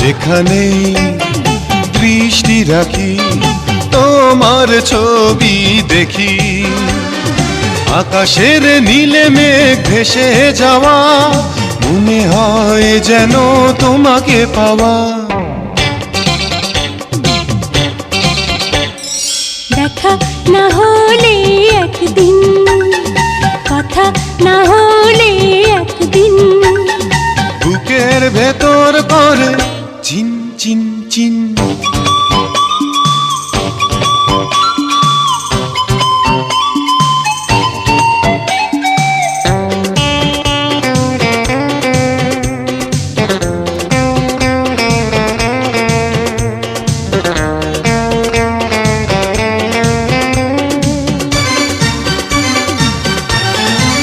যেখানেই দৃষ্টি রাখি তোমার ছবি দেখি, আকাশের নীলে মেঘ ভেসে যাওয়া, মনে হয় যেন তোমাকে পাওয়া। দেখা না হলে একদিন, কথা না হলে একদিন, বুকের ভেতর করে চিন চিন চিন।